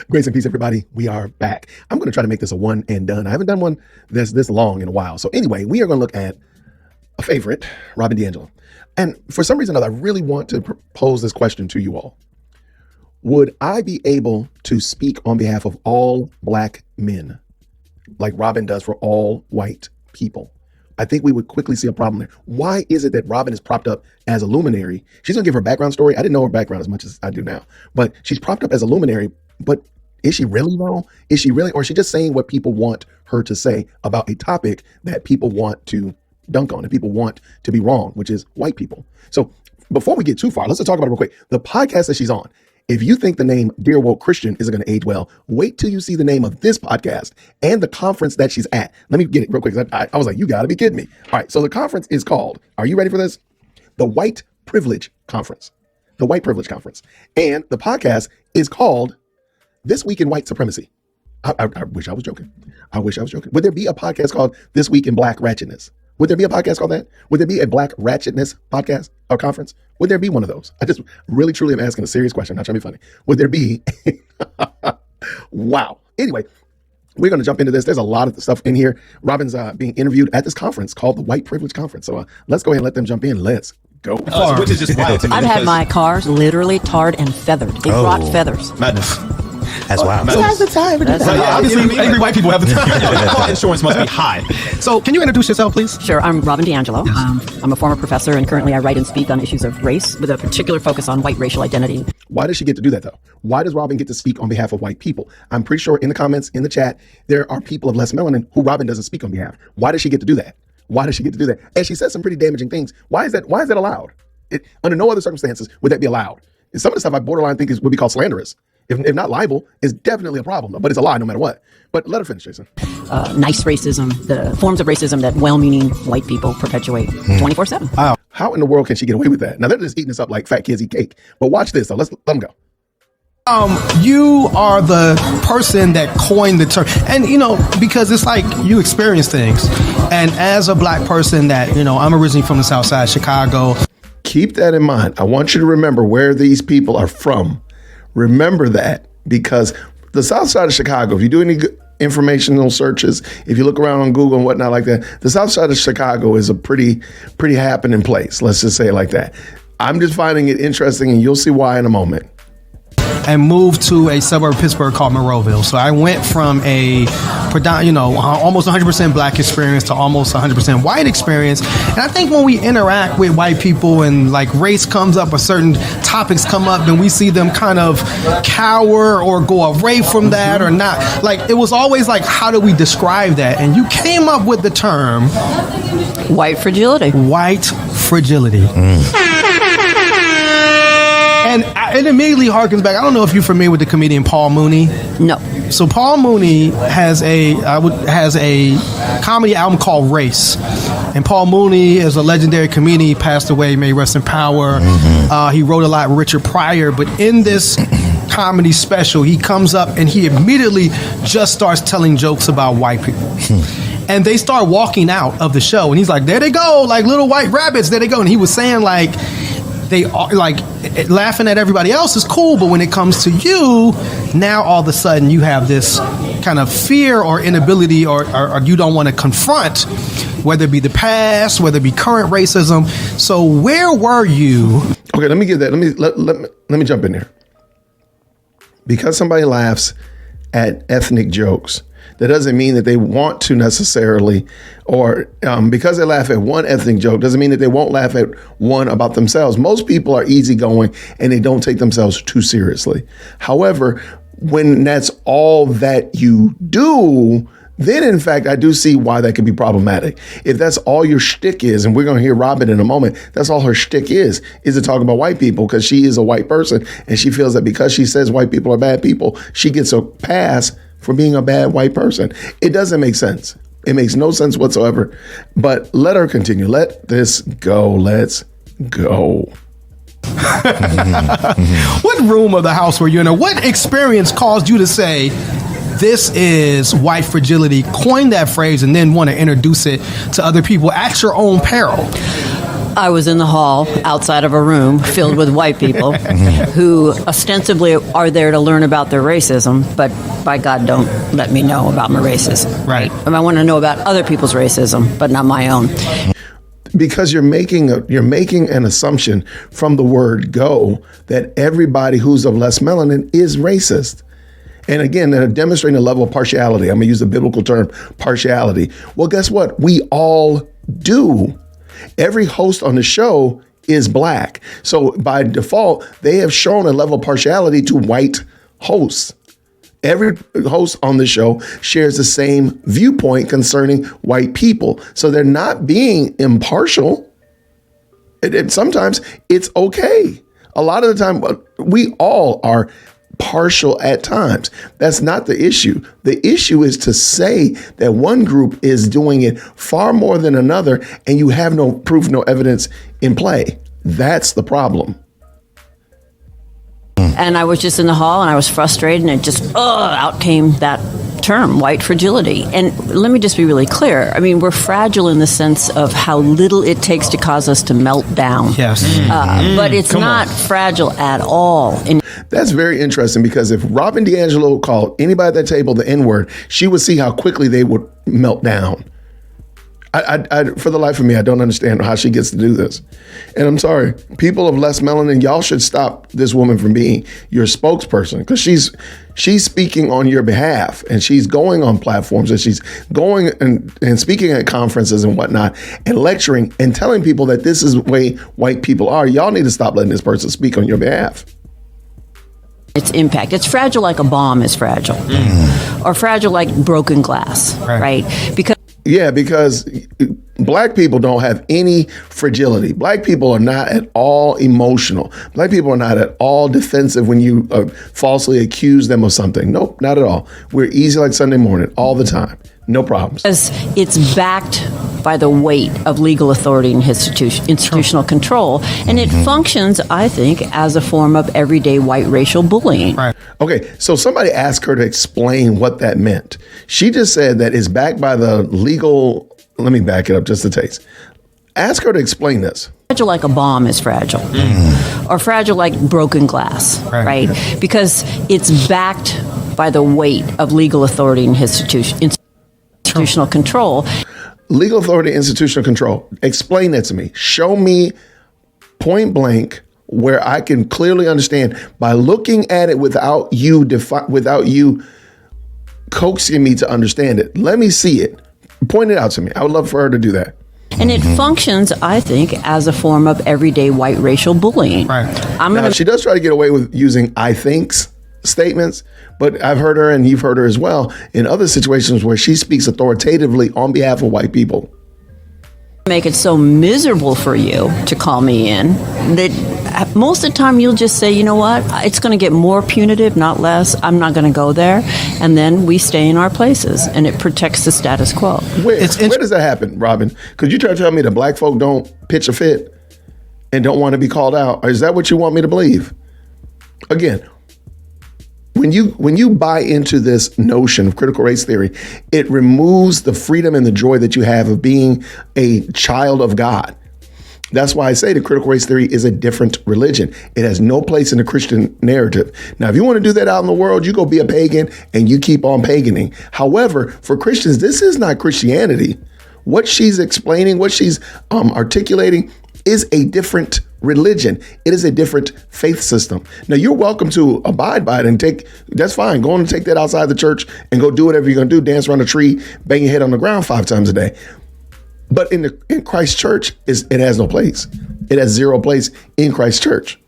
Grace and peace, everybody. We are back. I'm going to try to make this a one and done. I haven't done one this long in a while. So anyway, we are going to look at a favorite, Robin Diangelo. And for some reason or other, I really want to pose this question to you all. Would I be able to speak on behalf of all Black men like Robin does for all white people? I think we would quickly see a problem there. Why is it that Robin is propped up as a luminary? She's going to give her background story. I didn't know her background as much as I do now, but she's propped up as a luminary. But is she really though? Is she really, or is she just saying what people want her to say about a topic that people want to dunk on and people want to be wrong, which is white people? So before we get too far, let's just talk about it real quick. The podcast that she's on. If you think the name Dear Woke Christian isn't going to age well, wait till you see the name of this podcast and the conference that she's at. Let me get it real quick. I was like, you got to be kidding me. All right. So the conference is called, are you ready for this? The White Privilege Conference. The White Privilege Conference. And the podcast is called This Week in White Supremacy. I wish I was joking. I wish I was joking. Would there be a podcast called This Week in Black Ratchetness? Would there be a podcast called that? Would there be a Black Ratchetness podcast or conference? Would there be one of those? I just really, truly am asking a serious question. I'm not trying to be funny. Would there be? Wow. Anyway, we're going to jump into this. There's a lot of stuff in here. Robin's being interviewed at this conference called the White Privilege Conference. So let's go ahead and let them jump in. Let's go. Which is just wild to me. I've had my cars literally tarred and feathered. They brought feathers. Madness. That's wild. Who has the time for this? Obviously, angry white people have the time. Car insurance must be high. So, can you introduce yourself, please? Sure, I'm Robin Diangelo. I'm a former professor, and currently I write and speak on issues of race with a particular focus on white racial identity. Why does she get to do that, though? Why does Robin get to speak on behalf of white people? I'm pretty sure in the comments, in the chat, there are people of less melanin who Robin doesn't speak on behalf. Why does she get to do that? Why does she get to do that? And she says some pretty damaging things. Why is that allowed? Under no other circumstances would that be allowed. And some of the stuff I borderline think would be called slanderous. If not libel, is definitely a problem, but it's a lie no matter what. But let her finish, Jason. Nice racism, the forms of racism that well-meaning white people perpetuate 24/7. Wow. How in the world can she get away with that? Now, they're just eating this up like fat kids eat cake. But watch this, so let them go. You are the person that coined the term, and because it's like you experience things, and as a Black person that I'm originally from the South Side of Chicago. Keep that in mind. I want you to remember where these people are from. Remember that, because the South Side of Chicago, if you do any informational searches, if you look around on Google and whatnot like that, the South Side of Chicago is a pretty happening place. Let's just say it like that. I'm just finding it interesting, and you'll see why in a moment. And moved to a suburb of Pittsburgh called Monroeville. So I went from a almost 100% Black experience to almost 100% white experience. And I think when we interact with white people and like race comes up or certain topics come up, then we see them kind of cower or go away from that or not. Like it was always like, how do we describe that? And you came up with the term White fragility. White fragility. And it immediately harkens back. I don't know if you're familiar with the comedian Paul Mooney. No. So Paul Mooney has a comedy album called Race. And Paul Mooney is a legendary comedian. He passed away, may rest in power. He wrote a lot with Richard Pryor. But in this comedy special, he comes up and he immediately just starts telling jokes about white people. And they start walking out of the show. And he's like, there they go, like little white rabbits, there they go. And he was saying like, they are like laughing at everybody else is cool, but when it comes to you, now all of a sudden you have this kind of fear or inability or you don't want to confront, whether it be the past, whether it be current racism. So where were you? Okay, let me get that. Let me jump in there. Because somebody laughs at ethnic jokes, that doesn't mean that they want to necessarily, or because they laugh at one ethnic joke, doesn't mean that they won't laugh at one about themselves. Most people are easygoing and they don't take themselves too seriously. However, when that's all that you do, then in fact, I do see why that could be problematic. If that's all your shtick is, and we're going to hear Robin in a moment, that's all her shtick is to talk about white people because she is a white person and she feels that because she says white people are bad people, she gets a pass for being a bad white person. It doesn't make sense. It makes no sense whatsoever. But let her continue. Let this go. Let's go. What room of the house were you in? Or what experience caused you to say, this is white fragility, coin that phrase, and then want to introduce it to other people at your own peril? I was in the hall outside of a room filled with white people who ostensibly are there to learn about their racism, but by God, don't let me know about my racism. Right. And I want to know about other people's racism, but not my own. Because you're making an assumption from the word go that everybody who's of less melanin is racist. And again, they're demonstrating a level of partiality. I'm going to use the biblical term partiality. Well, guess what? We all do. Every host on the show is black. So by default, they have shown a level of partiality to white hosts. Every host on the show shares the same viewpoint concerning white people. So they're not being impartial. Sometimes it's okay. A lot of the time, we all are partial at times. That's not the issue. The issue is to say that one group is doing it far more than another, and you have no proof, no evidence in play. That's the problem. And I was just in the hall and I was frustrated, and it just, out came that term, white fragility. And let me just be really clear. I mean, we're fragile in the sense of how little it takes to cause us to melt down. Yes. But it's not fragile at all. That's very interesting, because if Robin Diangelo called anybody at that table the N-word, she would see how quickly they would melt down. I for the life of me, I don't understand how she gets to do this. And I'm sorry, people of less melanin, y'all should stop this woman from being your spokesperson, because she's speaking on your behalf, and she's going on platforms, and she's going and speaking at conferences and whatnot, and lecturing and telling people that this is the way white people are. Y'all need to stop letting this person speak on your behalf. Its impact. It's fragile like a bomb is fragile, or fragile like broken glass, right? Because black people don't have any fragility. Black people are not at all emotional. Black people are not at all defensive when you falsely accuse them of something. Nope, not at all. We're easy like Sunday morning all the time. No problems. Because it's backed by the weight of legal authority and institutional control, and it functions, I think, as a form of everyday white racial bullying. Right. Okay, so somebody asked her to explain what that meant. She just said that it's backed by the legal. Let me back it up just a taste. Ask her to explain this. Fragile like a bomb is fragile, or fragile like broken glass, right? Because it's backed by the weight of legal authority and institutional control. Legal authority, institutional control. Explain that to me. Show me point blank where I can clearly understand by looking at it without you coaxing me to understand it. Let me see it. Point it out to me. I would love for her to do that. And it functions, I think, as a form of everyday white racial bullying. Right. She does try to get away with using I thinks statements, but I've heard her, and you've heard her as well, in other situations where she speaks authoritatively on behalf of white people. Make it so miserable for you to call me in that most of the time you'll just say, you know what, it's going to get more punitive, not less. I'm not going to go there. And then we stay in our places, and it protects the status quo. Where does that happen, Robin? Could you try to tell me that black folk don't pitch a fit and don't want to be called out? Or is that what you want me to believe? Again, when you buy into this notion of critical race theory, it removes the freedom and the joy that you have of being a child of God. That's why I say the critical race theory is a different religion. It has no place in the Christian narrative. Now, if you want to do that out in the world, you go be a pagan and you keep on paganing. However, for Christians, this is not Christianity. What she's explaining, what she's articulating is a different religion. It is a different faith system. Now, you're welcome to abide by it and that's fine. Go on and take that outside the church and go do whatever you're going to do. Dance around a tree, bang your head on the ground 5 times a day. But in Christ's church, it has no place. It has zero place in Christ's church.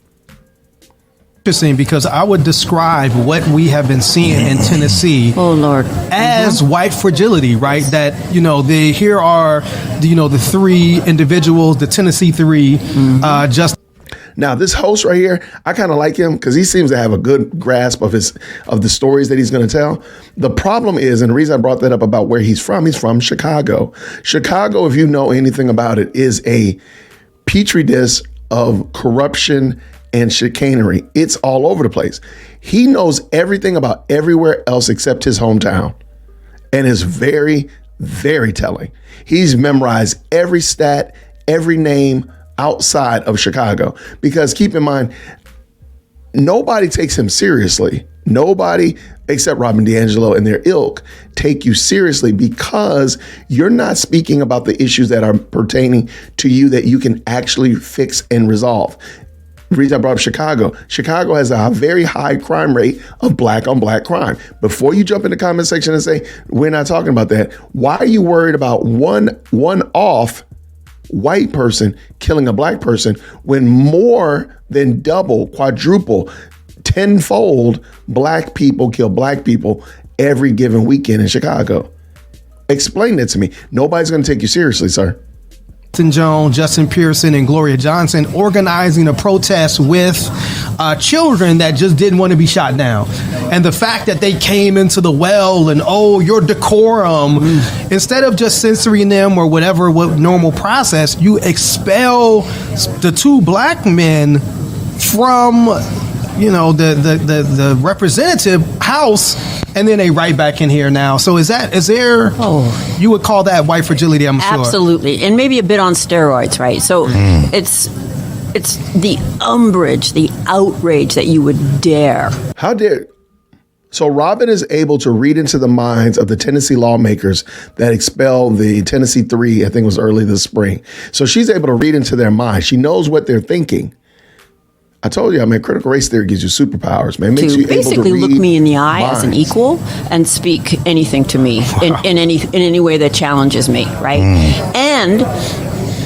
Interesting, because I would describe what we have been seeing in Tennessee, as white fragility, right? That here are the 3 individuals, the Tennessee 3, just. Now, this host right here, I kind of like him because he seems to have a good grasp of the stories that he's going to tell. The problem is, and the reason I brought that up about where he's from Chicago. Chicago, if you know anything about it, is a petri dish of corruption and chicanery. It's all over the place. He knows everything about everywhere else except his hometown, and is very, very telling. He's memorized every stat, every name, outside of Chicago. Because keep in mind, nobody takes him seriously. Nobody except Robin DiAngelo and their ilk take you seriously because you're not speaking about the issues that are pertaining to you that you can actually fix and resolve. The reason I brought up Chicago has a very high crime rate of black on black crime. Before you jump in the comment section and say, we're not talking about that, why are you worried about one off white person killing a black person when more than double, quadruple, tenfold black people kill black people every given weekend in Chicago? Explain that to me. Nobody's going to take you seriously, sir. Jones, Justin Pearson, and Gloria Johnson organizing a protest with children that just didn't want to be shot down. And the fact that they came into the well and, your decorum, instead of just censoring them or whatever normal process, you expel the two black men from the representative house, and then they right back in here now. So is there you would call that white fragility, I'm sure. Absolutely. And maybe a bit on steroids, right? So it's the umbrage, the outrage that you would dare. How dare. So Robin is able to read into the minds of the Tennessee lawmakers that expelled the Tennessee 3, I think it was early this spring. So she's able to read into their minds. She knows what they're thinking. I told you, critical race theory gives you superpowers, man. It makes you basically able to look read me in the eye minds. as an equal and speak anything to me in any way that challenges me, right? And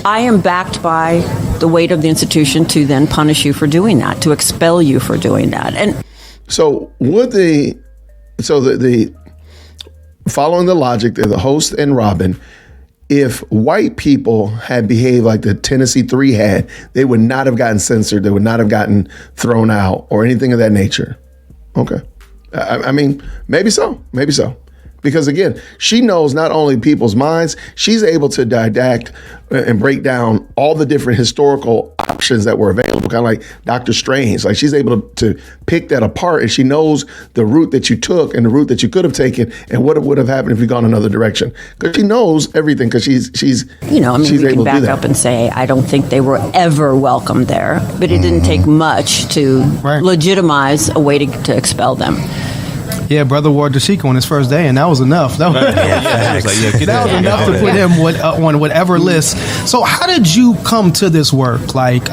I am backed by the weight of the institution to then punish you for doing that, to expel you for doing that. And so the following the logic, the host and Robin, if white people had behaved like the Tennessee 3 had, they would not have gotten censored. They would not have gotten thrown out or anything of that nature. Okay. Maybe so. Maybe so. Because again, she knows not only people's minds, she's able to didact and break down all the different historical options that were available, kind of like Dr. Strange. Like she's able to pick that apart, and she knows the route that you took and the route that you could have taken and what would have happened if you gone another direction. Because she knows everything, because she's she's we can back up and say, I don't think they were ever welcome there, but it didn't take much to legitimize a way to expel them. Yeah, brother wore dashika on his first day, and that was enough. That was enough to put him on whatever list. So how did you come to this work? Like,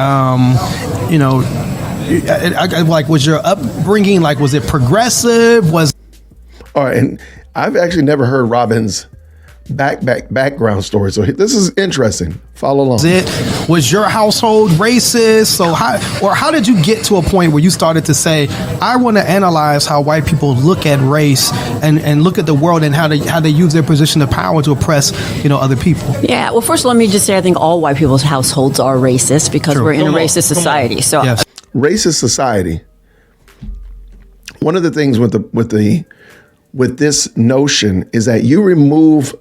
was your upbringing, was it progressive? All right, and I've actually never heard Robin's background story, so this is interesting. Follow along. Was your household racist? So how did you get to a point where you started to say, I want to analyze how white people look at race and look at the world and how they use their position of power to oppress other people? Yeah, well, first let me just say I think all white people's households are racist because we're in a racist society. So yes. Racist society. One of the things with this notion is that you remove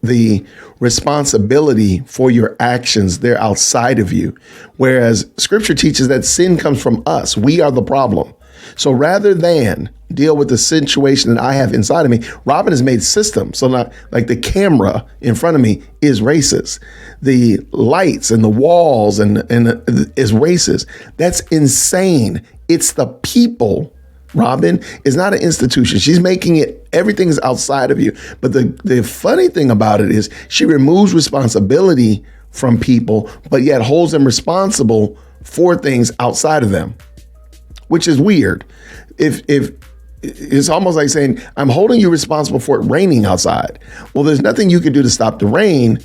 the responsibility for your actions. They're outside of you. Whereas scripture teaches that sin comes from us. We are the problem. So rather than deal with the situation that I have inside of me, Robin has made systems. So not like the camera in front of me is racist. The lights and the walls and is racist. That's insane. It's the people. Robin is not an institution. She's making it, everything is outside of you. But the funny thing about it is she removes responsibility from people, but yet holds them responsible for things outside of them, which is weird. If it's almost like saying, I'm holding you responsible for it raining outside. Well, there's nothing you can do to stop the rain.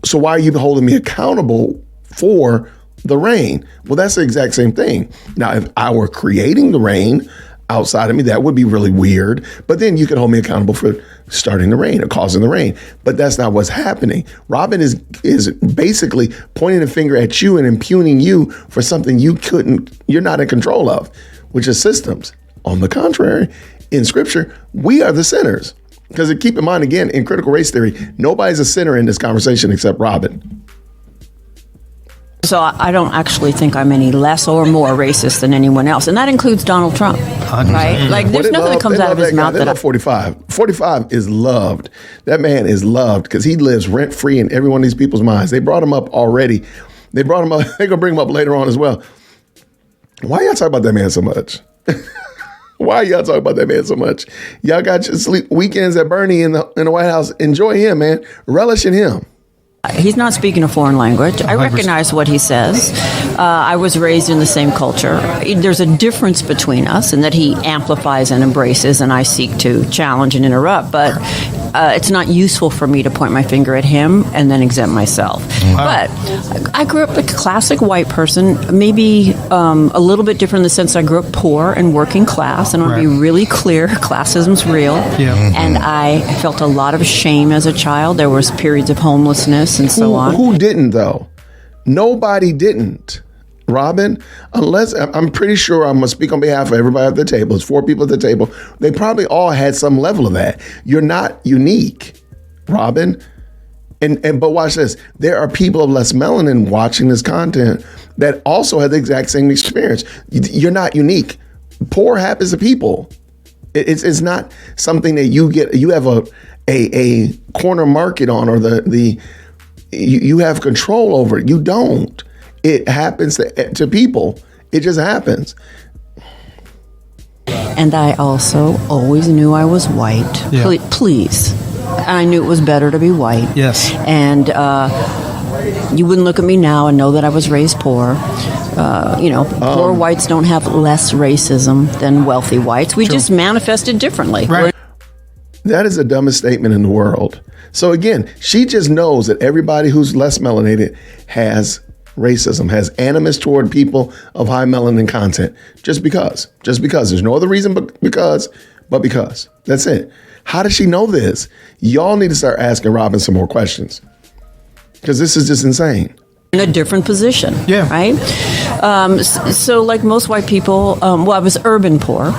So why are you holding me accountable for the rain? Well, that's the exact same thing. Now, if I were creating the rain outside of me, that would be really weird. But then you can hold me accountable for starting the rain or causing the rain. But that's not what's happening. Robin is basically pointing a finger at you and impugning you for something you're not in control of, which is systems. On the contrary, in scripture, we are the sinners. Because keep in mind, again, in critical race theory, nobody's a sinner in this conversation except Robin. So I don't actually think I'm any less or more racist than anyone else, and that includes Donald Trump, right? Like, there's nothing that comes out of his mouth that 45 is loved. That man is loved because he lives rent free in every one of these people's minds. They brought him up already. They brought him up. They're gonna bring him up later on as well. Why y'all talk about that man so much? Why y'all talk about that man so much? Y'all got your sleep weekends at Bernie in the White House. Enjoy him, man. Relish in him. He's not speaking a foreign language. I recognize what he says. I was raised in the same culture. There's a difference between us in that he amplifies and embraces, and I seek to challenge and interrupt. But it's not useful for me to point my finger at him and then exempt myself. Wow. But I grew up like a classic white person, maybe a little bit different in the sense I grew up poor and working class. And I want to be really clear, classism's real. Yeah. And I felt a lot of shame as a child. There was periods of homelessness and so on. Who didn't, though? Nobody didn't. Robin, unless I'm pretty sure I'm gonna speak on behalf of everybody at the table. It's 4 people at the table. They probably all had some level of that. You're not unique, Robin. But watch this. There are people of less melanin watching this content that also have the exact same experience. You're not unique. Poor happens to people. It's not something that you have a corner market on, or you have control over it. You don't. It happens to people. It just happens. And I also always knew I was white. Yeah. Please. I knew it was better to be white. Yes. And you wouldn't look at me now and know that I was raised poor. Poor whites don't have less racism than wealthy whites. We just manifested differently. Right. That is the dumbest statement in the world. So again, she just knows that everybody who's less melanated has racism, has animus toward people of high melanin content. Just because. There's no other reason but because. That's it. How does she know this? Y'all need to start asking Robin some more questions, because this is just insane. In a different position, right? So like most white people, I was urban poor.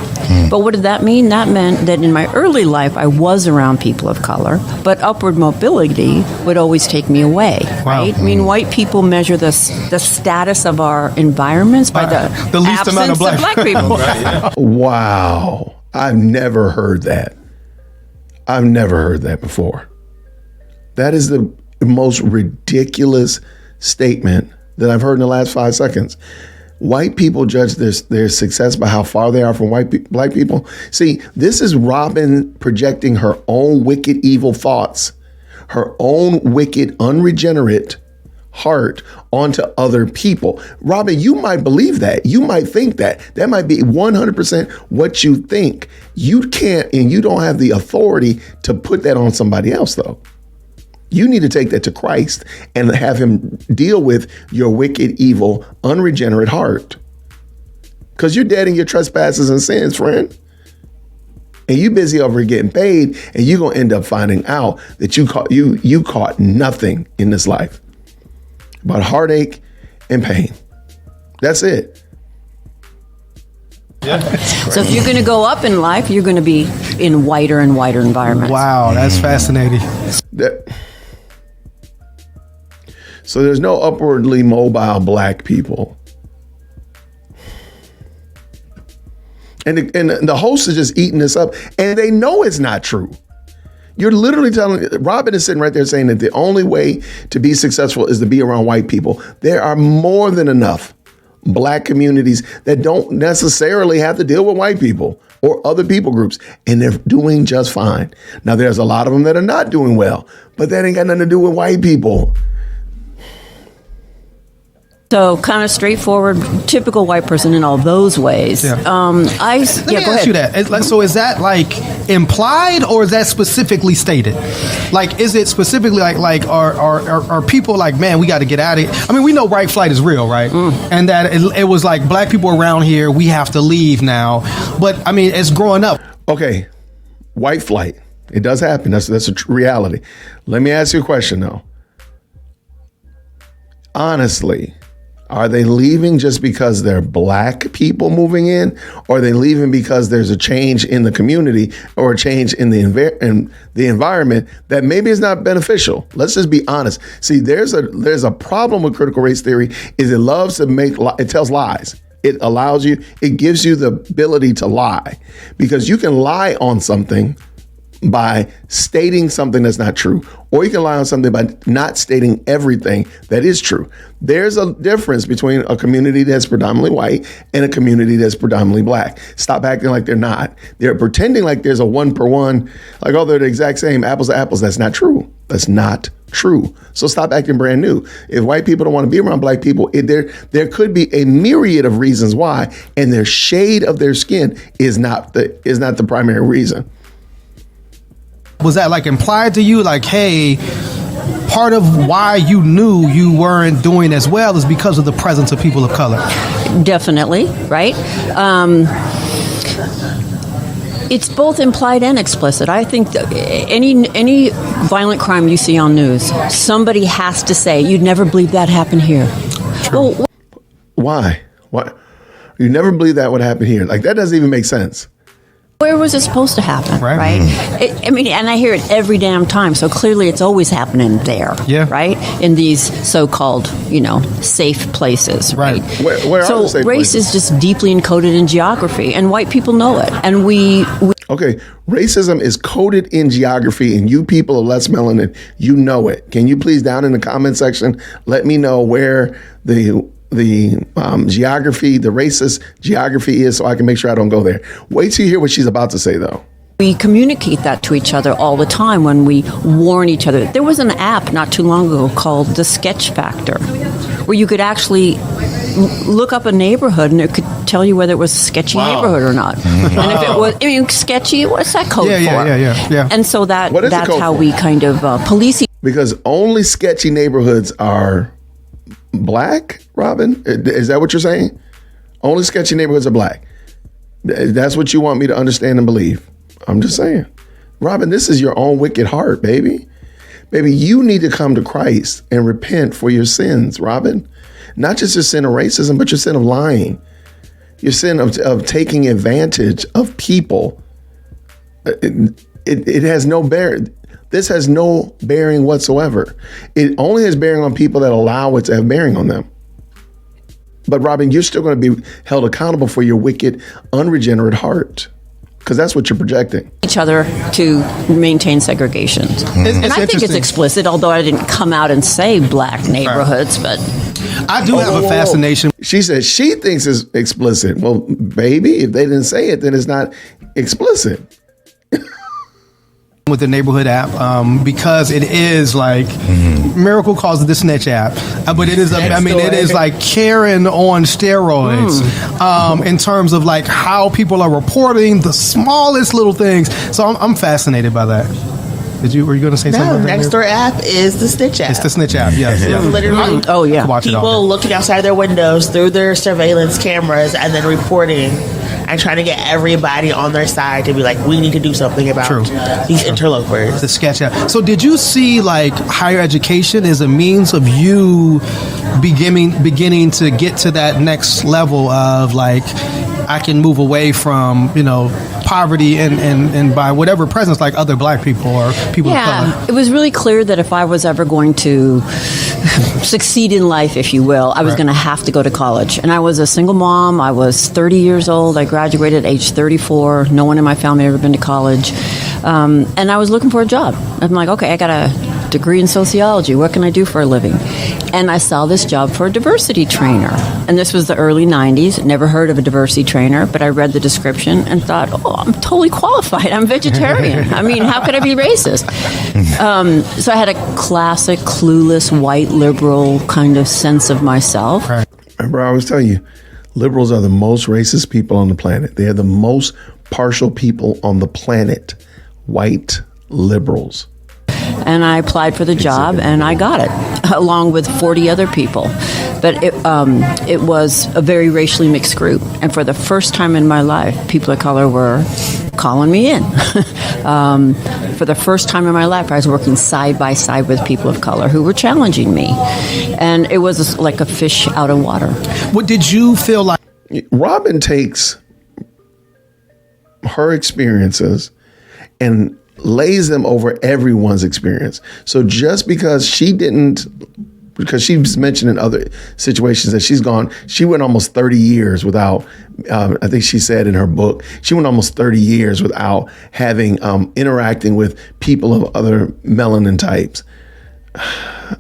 But what did that mean? That meant that in my early life, I was around people of color, but upward mobility would always take me away, right? I mean, white people measure the status of our environments by the least amount of black people. Wow. I've never heard that. I've never heard that before. That is the most ridiculous statement that I've heard in the last 5 seconds. White people judge their success by how far they are from black people. See, this is Robin projecting her own wicked, evil thoughts, her own wicked, unregenerate heart onto other people. Robin, you might believe that. You might think that. That might be 100% what you think. You can't, and you don't have the authority to put that on somebody else, though. You need to take that to Christ and have him deal with your wicked, evil, unregenerate heart. Because you're dead in your trespasses and sins, friend. And you busy over getting paid, and you're going to end up finding out that you caught nothing in this life but heartache and pain. That's it. Yeah. So if you're going to go up in life, you're going to be in whiter and whiter environments. Wow, that's fascinating. So there's no upwardly mobile black people. And the host is just eating this up, and they know it's not true. You're literally Robin is sitting right there saying that the only way to be successful is to be around white people. There are more than enough black communities that don't necessarily have to deal with white people or other people groups, and they're doing just fine. Now, there's a lot of them that are not doing well, but that ain't got nothing to do with white people. So kind of straightforward, typical white person in all those ways. Yeah. Let me ask you that. So is that like implied, or is that specifically stated? Like, is it specifically like are people like, man, we got to get out of it? I mean, we know white flight is real, right? And that it was like, black people around here, we have to leave now. But I mean, it's growing up. Okay, white flight. It does happen. That's a reality. Let me ask you a question though. Honestly, Are they leaving just because they're black people moving in, or are they leaving because there's a change in the community or a change in the environment that maybe is not beneficial? Let's just be honest. See, there's a problem with critical race theory is it tells lies. It gives you the ability to lie, because you can lie on something by stating something that's not true, or you can lie on something by not stating everything that is true. There's a difference between a community that's predominantly white and a community that's predominantly black. Stop acting like they're not. They're pretending like there's a 1-for-1, like, oh, they're the exact same, apples to apples. That's not true. That's not true. So stop acting brand new. If white people don't want to be around black people, there could be a myriad of reasons why, and their shade of their skin is not the primary reason. Was that like implied to you, like, hey, part of why you knew you weren't doing as well is because of the presence of people of color? Definitely, right? It's both implied and explicit. I think that any violent crime you see on news, somebody has to say, "You'd never believe that happened here." True. Well, why? You never believe that would happen here. Like, that doesn't even make sense. where was it supposed to happen, right? And I hear it every damn time. So clearly, it's always happening there, right? In these so-called, safe places, right? Where so are the safe race places? is just deeply encoded in geography, and white people know it, and we Okay, racism is coded in geography, and you people of less melanin, you know it. Can you please, down in the comment section, let me know where the geography, the racist geography is, so I can make sure I don't go there. Wait till you hear what she's about to say, though. We communicate that to each other all the time when we warn each other. There was an app not too long ago called The Sketch Factor, where you could actually look up a neighborhood and it could tell you whether it was a sketchy neighborhood or not. And if it was, sketchy, what's that code for? Yeah. And so that's how we kind of police. Because only sketchy neighborhoods are black, Robin? Is that what you're saying? Only sketchy neighborhoods are black. That's what you want me to understand and believe. I'm just saying. Robin, this is your own wicked heart, baby. Baby, you need to come to Christ and repent for your sins, Robin. Not just your sin of racism, but your sin of lying. Your sin of taking advantage of people. It has no bearing. This has no bearing whatsoever. It only has bearing on people that allow it to have bearing on them. But Robin, you're still going to be held accountable for your wicked, unregenerate heart, because that's what you're projecting. Each other to maintain segregation. And I think it's explicit, although I didn't come out and say black neighborhoods, but I do have a fascination. She said she thinks it's explicit. Well, baby, if they didn't say it, then it's not explicit. With the neighborhood app, because it is like Miracle calls it the snitch app, but it is it is like Karen on steroids in terms of like how people are reporting the smallest little things. So I'm fascinated by that. Were you going to say something? No, Nextdoor app is the snitch app. It's the snitch app. Yes. Literally, watch it all people looking outside their windows through their surveillance cameras and then reporting and trying to get everybody on their side to be like, we need to do something about these interlopers. The sketch app. So did you see like higher education as a means of you beginning to get to that next level of like, I can move away from, poverty and by whatever presence, like other black people or people of color? It was really clear that if I was ever going to succeed in life, if you will, I was going to have to go to college. And I was a single mom. I was 30 years old. I graduated at age 34. No one in my family had ever been to college. And I was looking for a job. I'm like, okay, I got a degree in sociology. What can I do for a living? And I saw this job for a diversity trainer. And this was the early 90s. Never heard of a diversity trainer, but I read the description and thought, oh, I'm totally qualified. I'm vegetarian. I mean, how could I be racist? So I had a classic, clueless, white, liberal kind of sense of myself. Remember, I was telling you, liberals are the most racist people on the planet. They are the most partial people on the planet. White liberals. And I applied for the job and I got it. along with 40 other people. But it was a very racially mixed group. And for the first time in my life, people of color were calling me in. For the first time in my life, I was working side by side with people of color who were challenging me. And it was like a fish out of water. What did you feel like? Robin takes her experiences and lays them over everyone's experience. So just because she's mentioned in other situations that she went almost 30 years without, I think she said in her book, she went almost 30 years without having, interacting with people of other melanin types.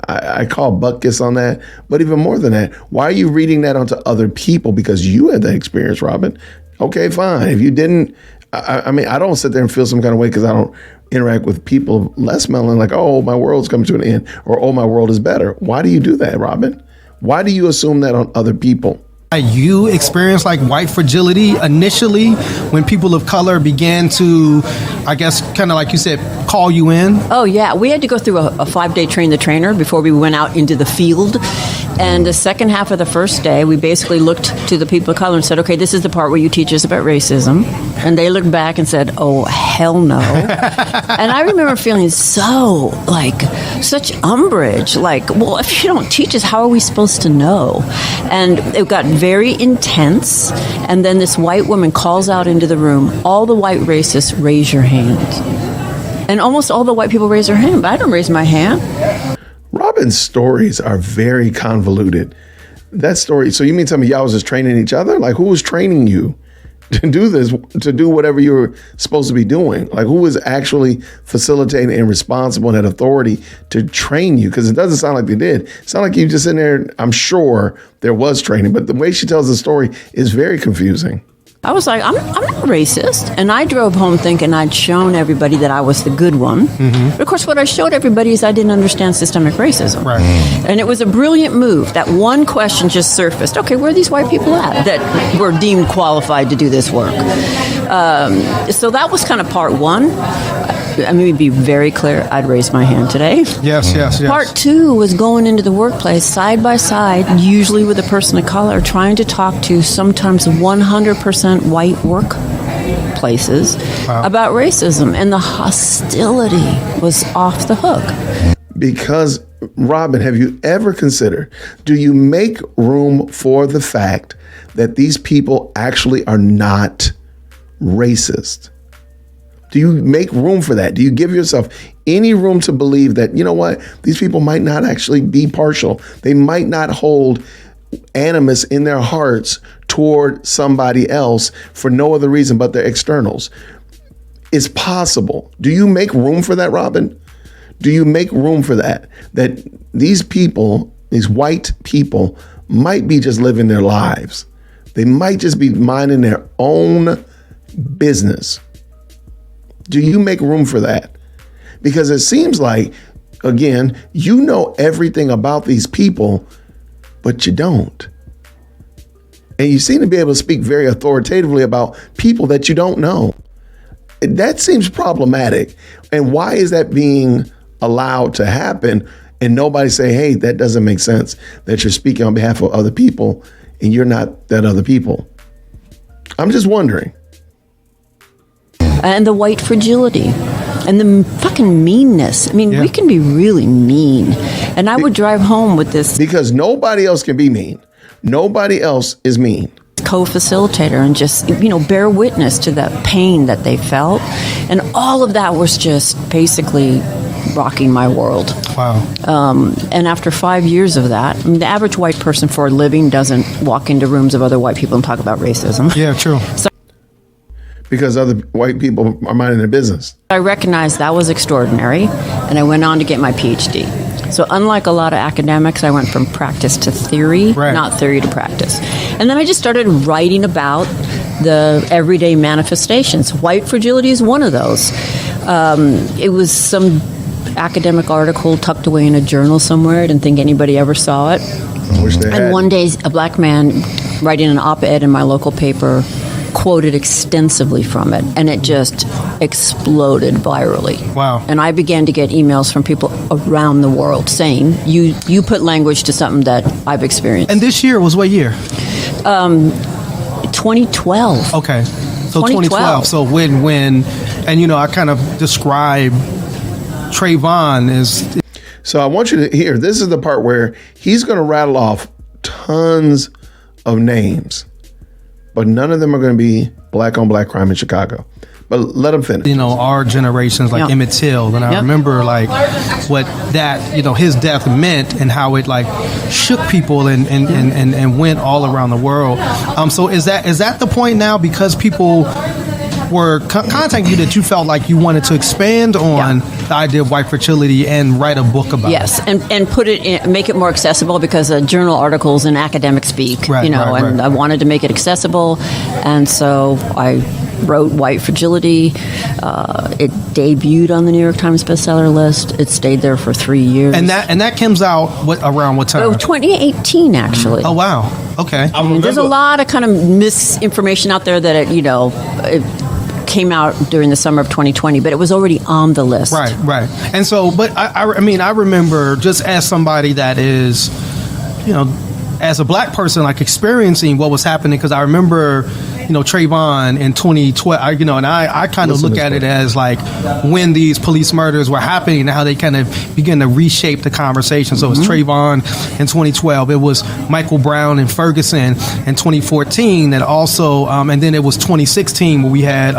I call butt-kiss on that, but even more than that, why are you reading that onto other people? Because you had that experience, Robin. Okay, fine. If you didn't, I mean, I don't sit there and feel some kind of way because I don't interact with people of less melanin, like, oh, my world's coming to an end, or oh, my world is better. Why do you do that, Robin? Why do you assume that on other people? You experienced like white fragility initially when people of color began to, I guess, kind of like you said, call you in? Oh, yeah. We had to go through a 5-day train the trainer before we went out into the field. And the second half of the first day, we basically looked to the people of color and said, okay, this is the part where you teach us about racism. And they looked back and said, oh, hell no. And I remember feeling so, like, such umbrage. Like, well, if you don't teach us, how are we supposed to know? And it got very intense. And then this white woman calls out into the room, all the white racists, raise your hand. And almost all the white people raise their hand, but I don't raise my hand. Robin's stories are very convoluted. That story, so you mean tell me y'all was just training each other? Like, who was training you to do this, to do whatever you were supposed to be doing? Like, who was actually facilitating and responsible and had authority to train you? Because it doesn't sound like they did. It sounded like you just in there. I'm sure there was training, but the way she tells the story is very confusing. I was like, I'm not racist. And I drove home thinking I'd shown everybody that I was the good one. Mm-hmm. But of course, what I showed everybody is I didn't understand systemic racism. Right. And it was a brilliant move. That one question just surfaced. Okay, where are these white people at that were deemed qualified to do this work? So that was kind of part one. I mean, to be very clear, I'd raise my hand today. Yes. Part two was going into the workplace side by side, usually with a person of color, trying to talk to sometimes 100% white workplaces about racism. And the hostility was off the hook. Because, Robin, have you ever considered, do you make room for the fact that these people actually are not racist? Do you make room for that? Do you give yourself any room to believe that, you know what, these people might not actually be partial. They might not hold animus in their hearts toward somebody else for no other reason but their externals? It's possible. Do you make room for that, Robin? Do you make room for that? That these people, these white people, might be just living their lives. They might just be minding their own business. Do you make room for that? Because it seems like, again, you know everything about these people, but you don't. And you seem to be able to speak very authoritatively about people that you don't know. That seems problematic. And why is that being allowed to happen? And nobody say, hey, that doesn't make sense, that you're speaking on behalf of other people and you're not that other people. I'm just wondering. And the white fragility and the fucking meanness. I mean, we can be really mean. And I would drive home with this. Because nobody else can be mean. Nobody else is mean. Co-facilitator and just, bear witness to that pain that they felt. And all of that was just basically rocking my world. Wow. And after 5 years of that, I mean, the average white person for a living doesn't walk into rooms of other white people and talk about racism. Yeah, true. So because other white people are minding their business. I recognized that was extraordinary, and I went on to get my PhD. So unlike a lot of academics, I went from practice to theory, not theory to practice. And then I just started writing about the everyday manifestations. White fragility is one of those. It was some academic article tucked away in a journal somewhere. I didn't think anybody ever saw it. I wish they had. And one day, a black man writing an op-ed in my local paper quoted extensively from it, and it just exploded virally. Wow. And I began to get emails from people around the world saying, you put language to something that I've experienced. And this year was what year? 2012. Okay. So 2012. So when, and I kind of describe Trayvon as. So I want you to hear, this is the part where he's going to rattle off tons of names, but none of them are going to be black on black crime in Chicago. But let him finish. Our generations, like Emmett Till, and I remember like what that, his death meant and how it like shook people and went all around the world. So is that the point now, because people were contacting you, that you felt like you wanted to expand on the idea of white fragility and write a book about it? Yes, and put it in, make it more accessible, because journal articles and academic speak, and I wanted to make it accessible, and so I wrote White Fragility. It debuted on the New York Times bestseller list. It stayed there for 3 years. And that comes out around what time? 2018, actually. Oh, wow. Okay. There's a lot of kind of misinformation out there that it came out during the summer of 2020, but it was already on the list. Right. And so, but I remember, just as somebody that is, as a black person, like experiencing what was happening, because I remember, Trayvon in 2012, and I kind of look at it as like when these police murders were happening and how they kind of begin to reshape the conversation. So it was Trayvon in 2012, it was Michael Brown in Ferguson in 2014, and also, and then it was 2016 where we had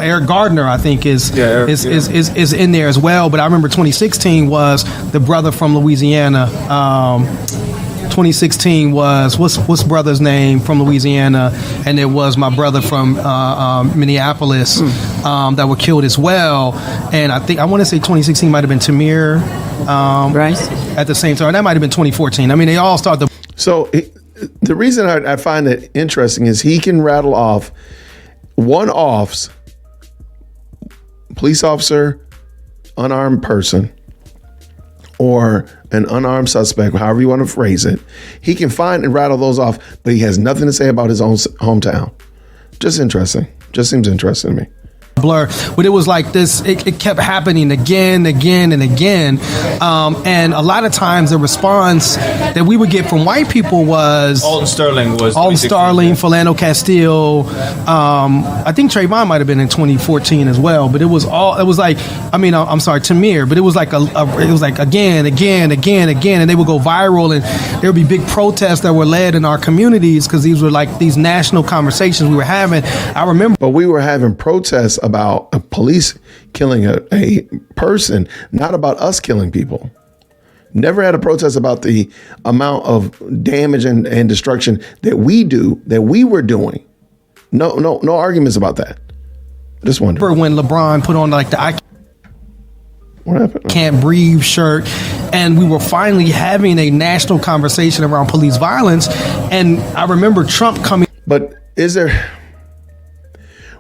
Eric Gardner, I think is in there as well. But I remember 2016 was the brother from Louisiana. 2016 was what's brother's name from Louisiana, and it was my brother from Minneapolis that were killed as well. And I want to say 2016 might have been Tamir Rice at the same time. That might have been 2014. I mean, they all start the. So the reason I find it interesting is he can rattle off one-offs, police officer, unarmed person, or an unarmed suspect, however you want to phrase it. He can find and rattle those off, but he has nothing to say about his own hometown. Just interesting. Just seems interesting to me. Blur, but it was like this, it kept happening again and again, and a lot of times the response that we would get from white people was Alton Sterling, Philando Castile. I think Trayvon might have been in 2014 as well, but it was like, I'm sorry, Tamir, but it was like it was like again, and they would go viral, and there would be big protests that were led in our communities because these were like these national conversations we were having. I remember, but we were having protests about a police killing a person, not about us killing people. Never had a protest about the amount of damage and destruction that we were doing. No arguments about that. Just wonder. When LeBron put on like the what happened? Can't Breathe shirt, and we were finally having a national conversation around police violence, and I remember Trump coming. But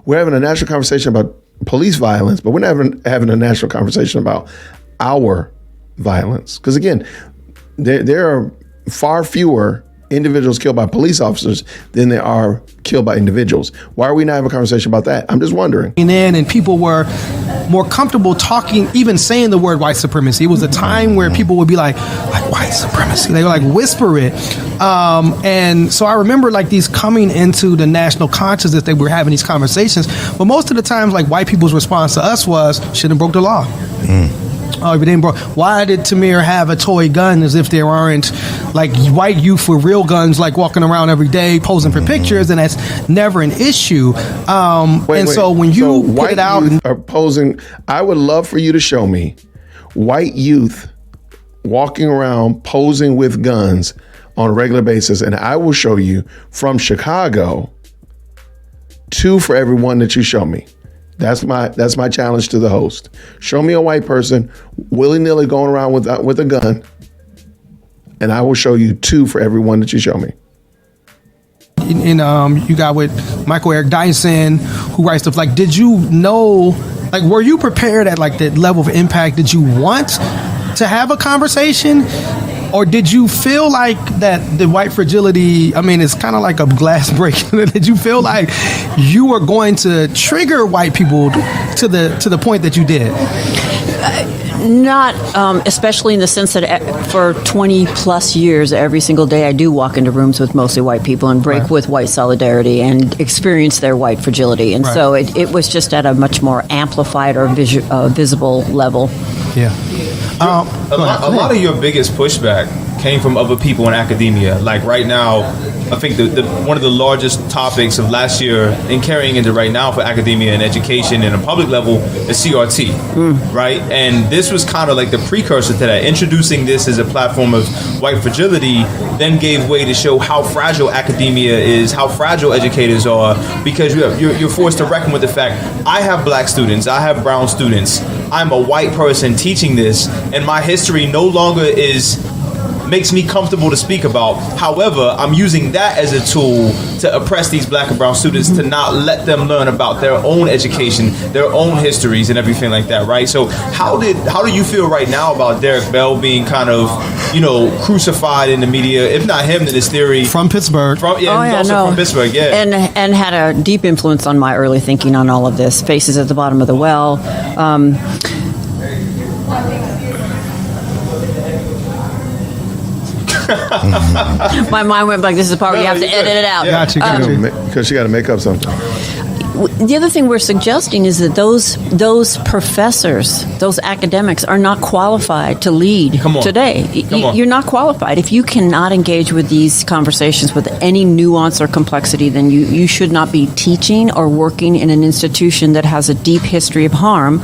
we're having a national conversation about police violence, but we're not having a national conversation about our violence. Because again, there are far fewer individuals killed by police officers than there are killed by individuals. Why are we not having a conversation about that? I'm just wondering. And people were more comfortable talking, even saying the word white supremacy. It was a time where people would be like white supremacy. They would like whisper it. And so I remember like these coming into the national consciousness, they were having these conversations. But most of the times, like white people's response to us was, shouldn't have broke the law. Oh, if it didn't broke. Why did Tamir have a toy gun, as if there aren't like white youth with real guns like walking around every day posing for pictures, and that's never an issue. So when you put it out, are posing. I would love for you to show me white youth walking around posing with guns on a regular basis, and I will show you from Chicago 2 for every one that you show me. That's my challenge to the host. Show me a white person willy-nilly going around with a gun, and I will show you 2 for every one that you show me. And you got with Michael Eric Dyson, who writes stuff like, did you know, like, were you prepared at like that level of impact? Did you want to have a conversation Or did you feel like that the white fragility, I mean, it's kind of like a glass breaking. Did you feel like you were going to trigger white people to the point that you did? Not especially in the sense that for 20 plus years, every single day I do walk into rooms with mostly white people and break with white solidarity and experience their white fragility. And so it was just at a much more amplified or visible level. Yeah. A lot of your biggest pushback came from other people in academia. Like right now, I think one of the largest topics of last year and carrying into right now for academia and education and a public level is CRT, right? And this was kind of like the precursor to that. Introducing this as a platform of white fragility then gave way to show how fragile academia is, how fragile educators are, because you're forced to reckon with the fact, I have black students, I have brown students, I'm a white person teaching this, and my history no longer makes me comfortable to speak about. However, I'm using that as a tool to oppress these black and brown students, to not let them learn about their own education, their own histories, and everything like that, right? So how do you feel right now about Derek Bell being kind of, crucified in the media? If not him, then his theory from Pittsburgh. From Pittsburgh, yeah. And had a deep influence on my early thinking on all of this. Faces at the bottom of the well. My mind went like, this is the part where you have to edit it out. Got you. Because she got to make up something. The other thing we're suggesting is that those professors, those academics, are not qualified to lead today. You're not qualified. If you cannot engage with these conversations with any nuance or complexity, then you should not be teaching or working in an institution that has a deep history of harm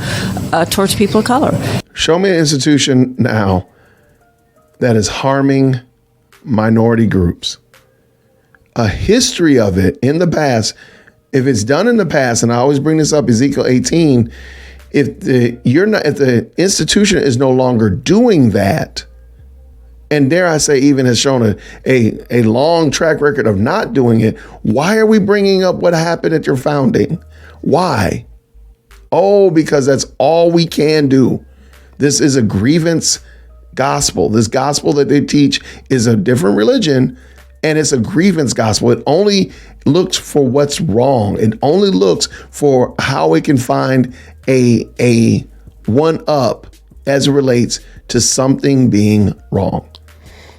towards people of color. Show me an institution now that is harming minority groups. A history of it in the past. If it's done in the past, and I always bring this up, Ezekiel 18, if the institution is no longer doing that, and dare I say even has shown a long track record of not doing it, why are we bringing up what happened at your founding? Why? Oh, because that's all we can do. This is a grievance gospel. This gospel that they teach is a different religion, and it's a grievance gospel. It only looks for what's wrong. It only looks for how it can find a one up as it relates to something being wrong.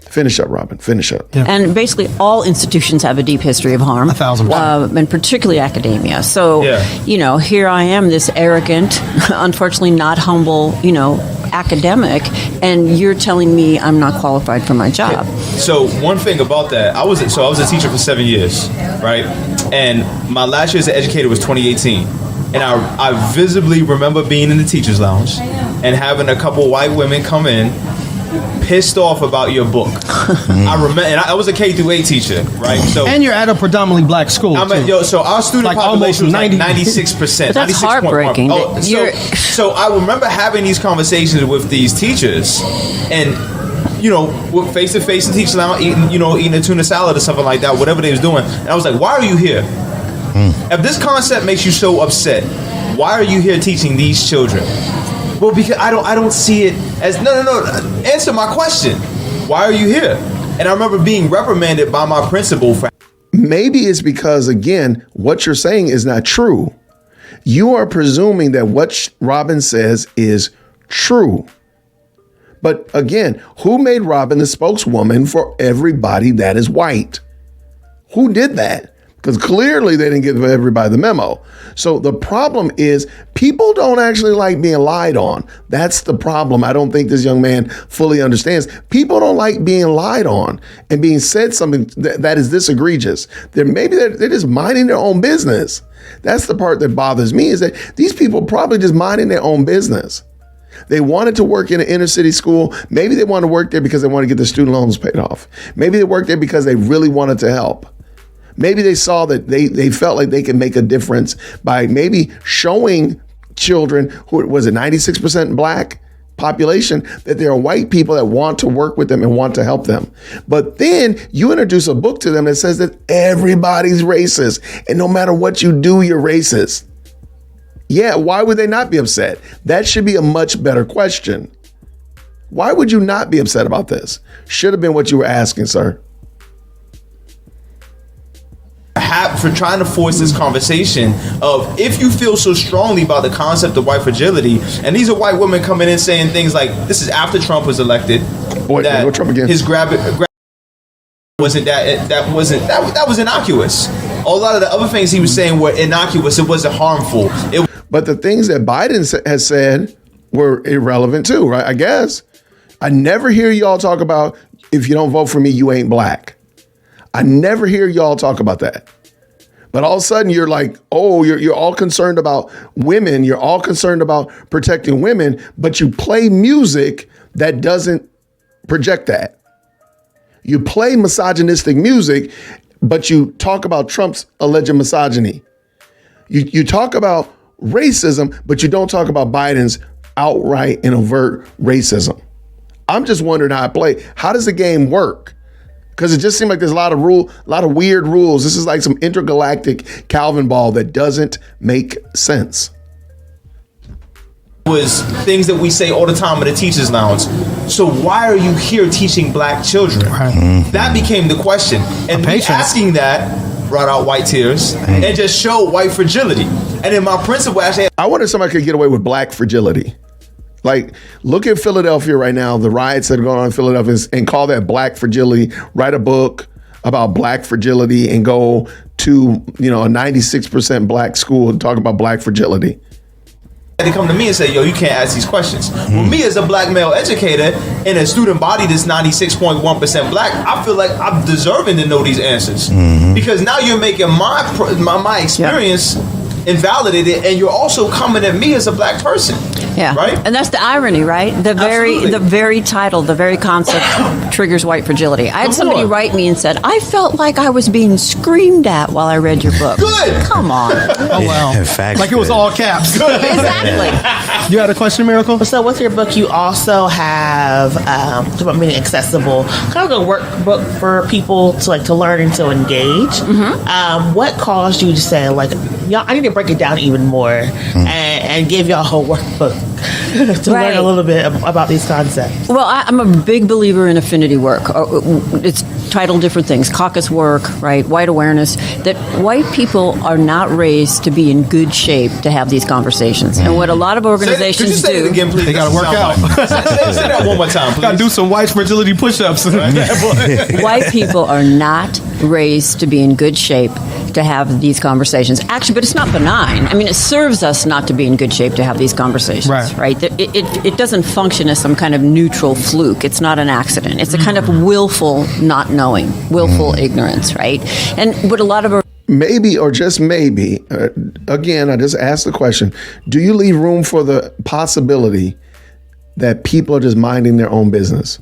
Finish up, Robin. Finish up. Yeah. And basically, all institutions have a deep history of harm. 1,000%. And particularly academia. So, here I am, this arrogant, unfortunately not humble, academic, and you're telling me I'm not qualified for my job. So one thing about that, I was a teacher for 7 years, right? And my last year as an educator was 2018. And I visibly remember being in the teacher's lounge and having a couple white women come in pissed off about your book. I remember, and I was a K through 8 teacher, right? So, and you're at a predominantly black school. So our student population was like 96%. That's heartbreaking. So I remember having these conversations with these teachers, and we're face to face in teacher lounge, eating a tuna salad or something like that, whatever they was doing. And I was like, why are you here? If this concept makes you so upset, why are you here teaching these children? Well, because I don't see it as no. Answer my question. Why are you here? And I remember being reprimanded by my principal for. Maybe it's because, again, what you're saying is not true. You are presuming that what Robin says is true. But again, who made Robin the spokeswoman for everybody that is white? Who did that? Because clearly they didn't give everybody the memo. So the problem is people don't actually like being lied on. That's the problem. I don't think this young man fully understands. People don't like being lied on and being said something that is this egregious. They're just minding their own business. That's the part that bothers me, is that these people probably just minding their own business. They wanted to work in an inner city school. Maybe they want to work there because they want to get their student loans paid off. Maybe they worked there because they really wanted to help. Maybe they saw that they felt like they could make a difference by maybe showing children who was a 96% black population that there are white people that want to work with them and want to help them. But then you introduce a book to them that says that everybody's racist and no matter what you do, you're racist. Yeah, why would they not be upset? That should be a much better question. Why would you not be upset about this? Should have been what you were asking, sir. For trying to force this conversation of, if you feel so strongly about the concept of white fragility, and these are white women coming in saying things like, this is after Trump was elected. Boy, go Trump again. His grab wasn't that was innocuous. A lot of the other things he was saying were innocuous. It wasn't harmful. But the things that Biden has said were irrelevant too, right? I guess. I never hear y'all talk about, if you don't vote for me, you ain't black. I never hear y'all talk about that. But all of a sudden you're like, oh, you're all concerned about women. You're all concerned about protecting women, but you play music that doesn't project that. You play misogynistic music, but you talk about Trump's alleged misogyny. You talk about racism, but you don't talk about Biden's outright and overt racism. I'm just wondering how I play. How does the game work? Because it just seems like there's a lot of weird rules. This is like some intergalactic Calvin ball that doesn't make sense. Was things that we say all the time in the teachers' lounge. So why are you here teaching black children? That became the question. And me asking that brought out white tears and just showed white fragility. And then my principal actually... I wonder if somebody could get away with black fragility. Like, look at Philadelphia right now, the riots that are going on in Philadelphia, and call that black fragility. Write a book about black fragility and go to, a 96% black school and talk about black fragility. They come to me and say, yo, you can't ask these questions. Well, me as a black male educator in a student body that's 96.1% black, I feel like I'm deserving to know these answers. Because now you're making my experience invalidated, and you're also coming at me as a black person. Yeah. Right? And that's the irony, right? The very title, the very concept triggers white fragility. I had somebody write me and said, I felt like I was being screamed at while I read your book. Good. Come on. Oh, wow. Facts, like it was all caps. Exactly. You had a question, Miracle? So with your book, you also have about being accessible, kind of a workbook for people to learn and to engage. What caused you to say, like, y'all, I need to break it down even more and give y'all a whole workbook to learn a little bit about these concepts? Well, I'm a big believer in affinity work. It's titled different things, caucus work, right? White awareness, that white people are not raised to be in good shape to have these conversations. And what a lot of organizations say do, it again, please? They got to work out. Say that one more time, please. Got to do some white fragility push-ups. white people are not raised to be in good shape to have these conversations. Actually, but it's not benign. I mean, it serves us not to be in good shape to have these conversations, right? It doesn't function as some kind of neutral fluke. It's not an accident. It's a kind of willful not knowing, willful ignorance, right? And what a lot of maybe, or just maybe, again, I just asked the question, do you leave room for the possibility that people are just minding their own business?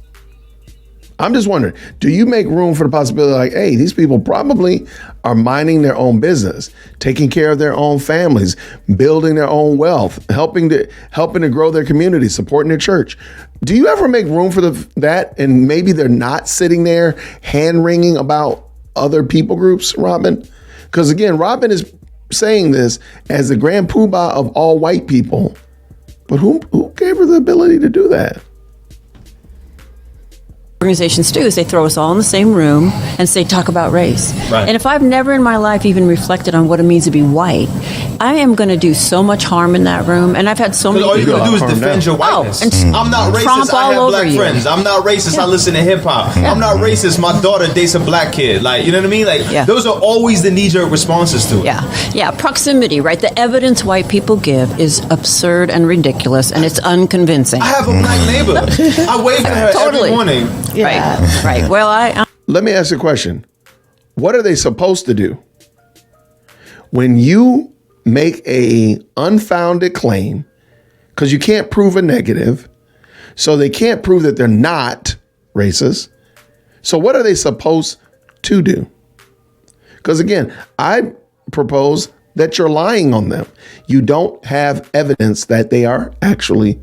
I'm just wondering, do you make room for the possibility like, hey, these people probably are minding their own business, taking care of their own families, building their own wealth, helping to grow their community, supporting their church? Do you ever make room for that, and maybe they're not sitting there hand-wringing about other people groups, Robin? Because again, Robin is saying this as the grand poobah of all white people, but who gave her the ability to do that? Organizations do is they throw us all in the same room and say, talk about race. Right. And if I've never in my life even reflected on what it means to be white, I am going to do so much harm in that room. And I've had so many all you're people. going to do is defend your whiteness. I'm not Trump racist. I all have over black you. friends. I'm not racist. I listen to hip hop. I'm not racist. My daughter dates a black kid. Like, you know what I mean? Like, those are always the knee-jerk responses to it. Yeah. Proximity, right? The evidence white people give is absurd and ridiculous, and it's unconvincing. I have a black neighbor. I wave at her every morning. Right. Well, let me ask you a question. What are they supposed to do when you make a unfounded claim, because you can't prove a negative, so they can't prove that they're not racist? So what are they supposed to do? Because again, I propose that you're lying on them. You don't have evidence that they are actually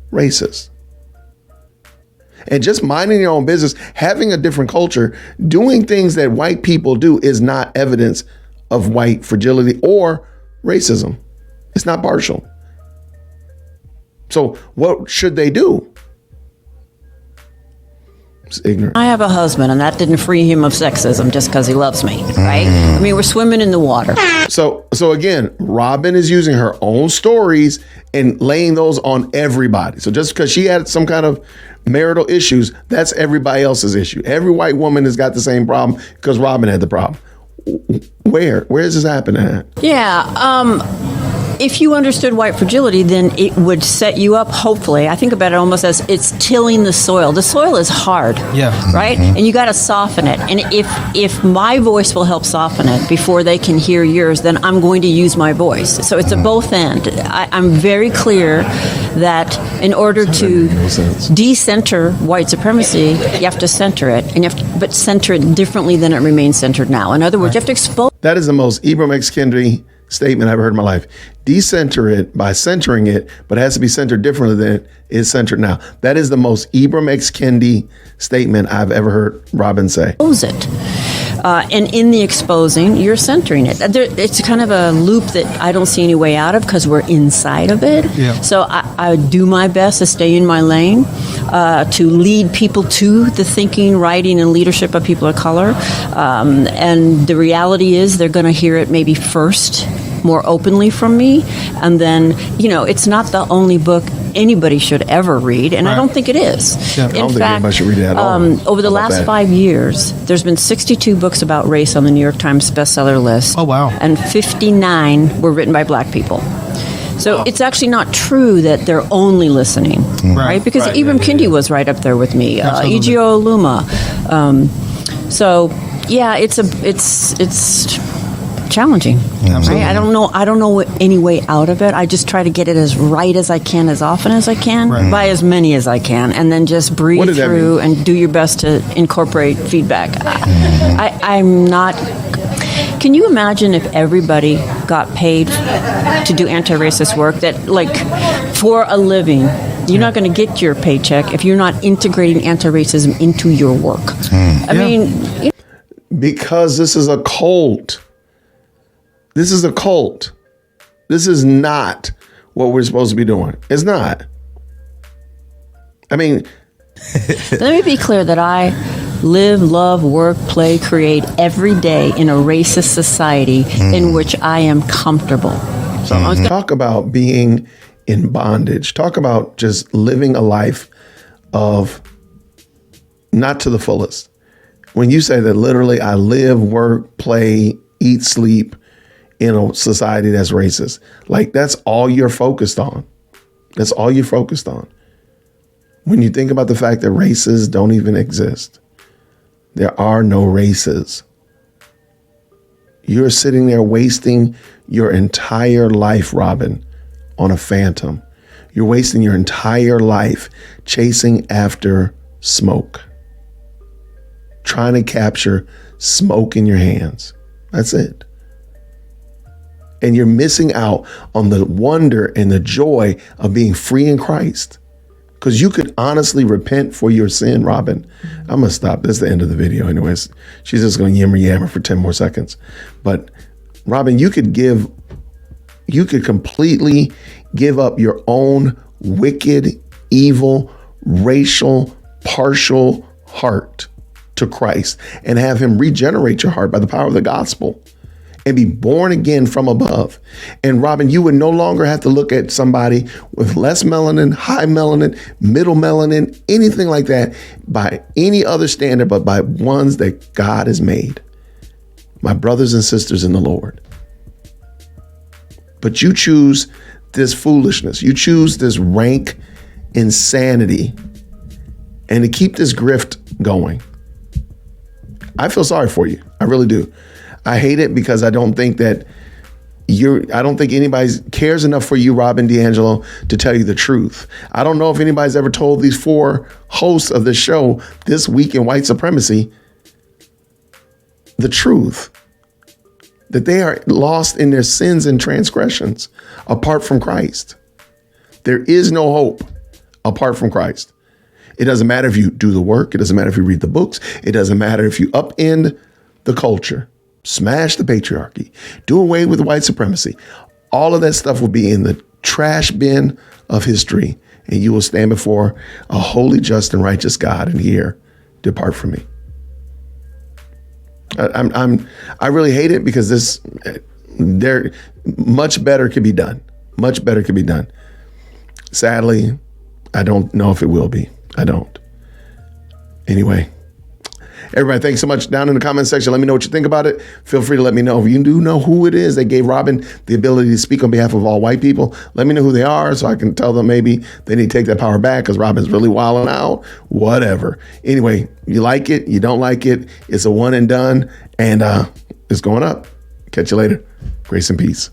racist. And just minding your own business, having a different culture, doing things that white people do is not evidence of white fragility or racism. It's not partial. So what should they do? It's ignorant. I have a husband, and that didn't free him of sexism just because he loves me, right? I mean, we're swimming in the water. So again, Robin is using her own stories and laying those on everybody. So just because she had some kind of marital issues, that's everybody else's issue. Every white woman has got the same problem because Robin had the problem. Where is this happening at? Yeah. If you understood white fragility, then it would set you up, hopefully. I think about it almost as it's tilling the soil. The soil is hard, right? And you got to soften it. And if my voice will help soften it before they can hear yours, then I'm going to use my voice. So it's a both end. I'm very clear that in order to decenter white supremacy, you have to center it, and but center it differently than it remains centered now. In other words, you have to expose. That is the most Ibram X. Kendi statement I've heard in my life. Decenter it by centering it, but it has to be centered differently than it is centered now. That is the most Ibram X. Kendi statement I've ever heard Robin say. Expose it. And in the exposing, you're centering it. It's kind of a loop that I don't see any way out of because we're inside of it. Yeah. So I do my best to stay in my lane, to lead people to the thinking, writing, and leadership of people of color. And the reality is they're going to hear it maybe first, more openly from me. And then, it's not the only book anybody should ever read, and I don't think it is. Yeah. I don't think anybody should read it at all. Over the last 5 years, there's been 62 books about race on the New York Times bestseller list. Oh, wow. And 59 were written by black people. So it's actually not true that they're only listening, right? Because Ibram Kendi was right up there with me, Ejio Luma. It's challenging. Right? I don't know any way out of it. I just try to get it as right as I can, as often as I can, by as many as I can, and then just breathe through and do your best to incorporate feedback. I'm not. Can you imagine if everybody got paid to do anti-racist work that, like, for a living? You're not going to get your paycheck if you're not integrating anti-racism into your work. I mean, because this is a cult. This is a cult. This is not what we're supposed to be doing. It's not. I mean, let me be clear that I live, love, work, play, create every day in a racist society in which I am comfortable. So talk about being in bondage. Talk about just living a life of not to the fullest. When you say that literally I live, work, play, eat, sleep in a society that's racist, like that's all you're focused on. That's all you're focused on. When you think about the fact that races don't even exist, there are no races. You're sitting there wasting your entire life, Robin, on a phantom. You're wasting your entire life chasing after smoke, trying to capture smoke in your hands. That's it. And you're missing out on the wonder and the joy of being free in Christ. Because you could honestly repent for your sin, Robin. I'm going to stop. This is the end of the video anyways. She's just going to yammer for 10 more seconds. But Robin, you could completely give up your own wicked, evil, racial, partial heart to Christ and have him regenerate your heart by the power of the gospel and be born again from above. And Robin, you would no longer have to look at somebody with less melanin, high melanin, middle melanin, anything like that by any other standard, but by ones that God has made. My brothers and sisters in the Lord. But you choose this foolishness. You choose this rank insanity and to keep this grift going. I feel sorry for you. I really do. I hate it because I don't think that I don't think anybody cares enough for you, Robin Diangelo, to tell you the truth. I don't know if anybody's ever told these 4 hosts of the show This Week in White Supremacy the truth, that they are lost in their sins and transgressions apart from Christ. There is no hope apart from Christ. It doesn't matter if you do the work. It doesn't matter if you read the books. It doesn't matter if you upend the culture. Smash the patriarchy, do away with white supremacy. All of that stuff will be in the trash bin of history, and you will stand before a holy, just, and righteous God and hear, depart from me. I really hate it because there much better could be done. Much better could be done. Sadly, I don't know if it will be. I don't. Anyway, everybody, thanks so much. Down in the comment section, let me know what you think about it. Feel free to let me know if you do know who it is that gave Robin the ability to speak on behalf of all white people. Let me know who they are so I can tell them maybe they need to take that power back because Robin's really wilding out. Whatever. Anyway, you like it, you don't like it. It's a one and done, and it's going up. Catch you later. Grace and peace.